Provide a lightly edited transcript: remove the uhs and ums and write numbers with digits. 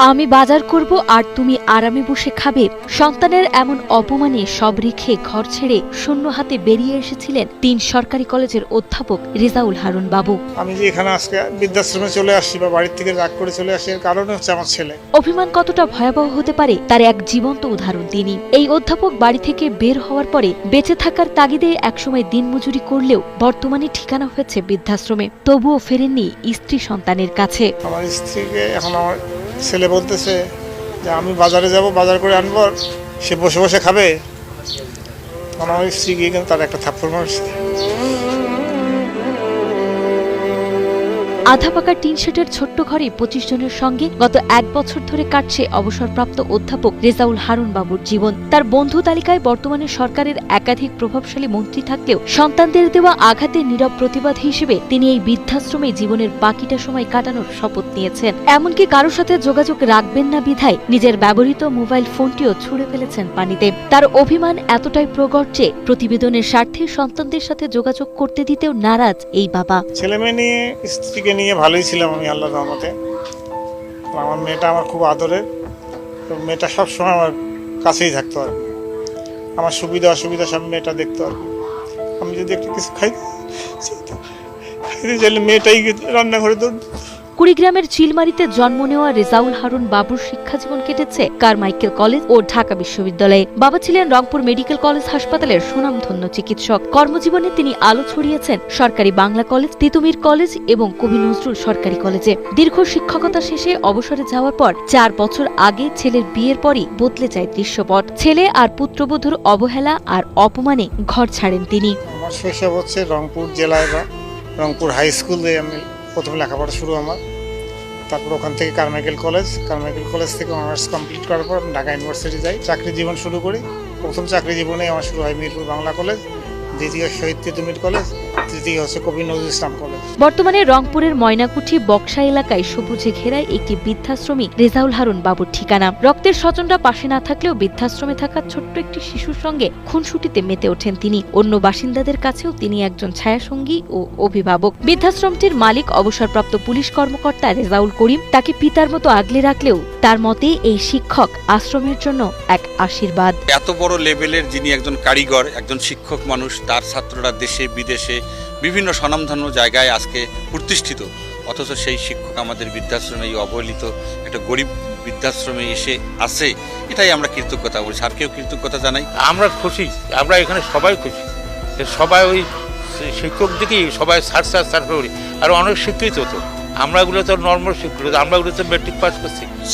আমি বাজার করব আর তুমি আরামে বসে খাবে। সন্তানের এমন অপমানে সব রেখে ঘর ছেড়ে শূন্য হাতে বেরিয়ে এসেছিলেন ৩ সরকারি কলেজের অধ্যাপক রেজাউল হারুন বাবু। আমি যে এখানে আজকে বৃদ্ধাশ্রমে চলে আসছি বা বাড়ির থেকে রাগ করে চলে আসি, এর কারণে হচ্ছে আমার ছেলে। অভিমান কতটা ভয়াবহ হতে পারে তার এক জীবন্ত উদাহরণ তিনি। এই অধ্যাপক বাড়ি থেকে বের হওয়ার পরে বেঁচে থাকার তাগিদে একসময় দিনমজুরি করলেও বর্তমানে ঠিকানা হয়েছে বৃদ্ধাশ্রমে। তবুও ফেরেননি স্ত্রী সন্তানের কাছে। আমার স্ত্রীকে এখন আমার ছেলে বলতেছে যে আমি বাজারে যাব, বাজার করে আনবো, আর সে বসে বসে খাবে। আমার স্ত্রী গিয়ে কিন্তু তার একটা থাপ্পড় মারছে। আধা পাকা টিন শেডের ছোট্ট ঘরে ২৫ জনের সঙ্গে গত ১ বছর ধরে কাটছে অবসরপ্রাপ্ত অধ্যাপক রেজাউল হারুন বাবুর জীবন। তার বন্ধু তালিকায় বর্তমানে সরকারের একাধিক প্রভাবশালী মন্ত্রী থাকলেও সন্তানদের দেওয়া আঘাতের নীরব প্রতিবাদ হিসেবে তিনি এই বৃদ্ধাশ্রমে জীবনের বাকিটা সময় কাটানোর শপথ নিয়েছেন। এমনকি কারোর সাথে যোগাযোগ রাখবেন না বিধায় নিজের ব্যবহৃত মোবাইল ফোনটিও ছুঁড়ে ফেলেছেন পানিতে। তার অভিমান এতটাই প্রকট যে প্রতিবেদনের স্বার্থে সন্তানদের সাথে যোগাযোগ করতে দিতেও নারাজ এই বাবা। ছেলে মেয়ে নিয়ে, স্ত্রীকে নিয়ে ভালোই ছিলাম আমি আল্লাহর রহমতে। আমার মেয়েটা আমার খুব আদরের, তো মেয়েটা সবসময় আমার কাছেই থাকতো আর কি। আমার সুবিধা অসুবিধা সব মেয়েটা দেখতো আর কি। আমি যদি একটু কিছু খাইতে চাইলে মেয়েটাই রান্নাঘরে দৌড়। কুড়িগ্রামের চিলমারিতে জন্ম নেওয়া রেজাউল হারুন বাবুর শিক্ষাজীবন কেটেছে কারমাইকেল কলেজ ও ঢাকা বিশ্ববিদ্যালয়ে। বাবা ছিলেন রংপুর মেডিকেল কলেজ হাসপাতালের সুনামধন্য চিকিৎসক। কর্মজীবনে তিনি আলো ছড়িয়েছেন সরকারি বাংলা কলেজ, তিতুমির কলেজ এবং কবি নজরুল সরকারি কলেজে। দীর্ঘ শিক্ষকতা শেষে অবসরে যাওয়ার পর ৪ বছর আগে ছেলের বিয়ের পরই বদলে যায় দৃশ্যপট। ছেলে আর পুত্রবধূর অবহেলা আর অপমানে ঘর ছাড়েন তিনি। আমার শৈশব হচ্ছে রংপুর জেলায় বা রংপুর হাই স্কুলে আমি প্রথম লেখাপড়া শুরু আমার। তারপর ওখান থেকে কারমাইকেল কলেজ থেকে অনার্স কমপ্লিট করার পর ঢাকা ইউনিভার্সিটি যাই, চাকরি জীবন শুরু করি। প্রথম চাকরি জীবনে আমার শুরু হয় মিরপুর বাংলা কলেজ, দ্বিতীয় শহীদ তিতুমির কলেজ, তৃতীয় হচ্ছে কবি নজরুল ইসলাম কলেজ। বর্তমানে রংপুরের ময়নাকুঠি বক্সা এলাকায় সবুজে ঘেরায় একটি বৃদ্ধাশ্রমী রেজাউল হারুন বাবুর ঠিকানা। রক্তের স্বজনরা পাশে না থাকলেও বৃদ্ধাশ্রমে থাকা ছোট্ট একটি শিশুর সঙ্গে খুনসুটিতে মেতে ওঠেন তিনি। অন্য বাসিন্দাদের কাছেও তিনি একজন ছায়াসঙ্গী ও অভিভাবক। বৃদ্ধাশ্রমটির মালিক অবসরপ্রাপ্ত পুলিশ কর্মকর্তা রেজাউল করিম তাকে পিতার মতো আগলে রাখলেও তার মতে এই শিক্ষক আশ্রমের জন্য এক আশীর্বাদ। এত বড় লেভেলের যিনি একজন কারিগর, একজন শিক্ষক মানুষ, তার ছাত্ররা দেশে বিদেশে বিভিন্ন স্বনামধন্য জায়গায় আজকে প্রতিষ্ঠিত, অথচ সেই শিক্ষক আমাদের বৃদ্ধাশ্রমে, এই অবহেলিত একটা গরিব বৃদ্ধাশ্রমে এসে আছে। এটাই আমরা কৃতজ্ঞতা বলি, স্যারকেও কৃতজ্ঞতা জানাই। আমরা খুশি, আমরা এখানে সবাই খুশি। সবাই ওই শিক্ষক দিকেই সবাই স্যার করি, আর অনেক শিক্ষিত তো। আমরা এগুলো তো নর্মাল শিক্ষিত, আমরা এগুলো তো মেট্রিক পাস করছি।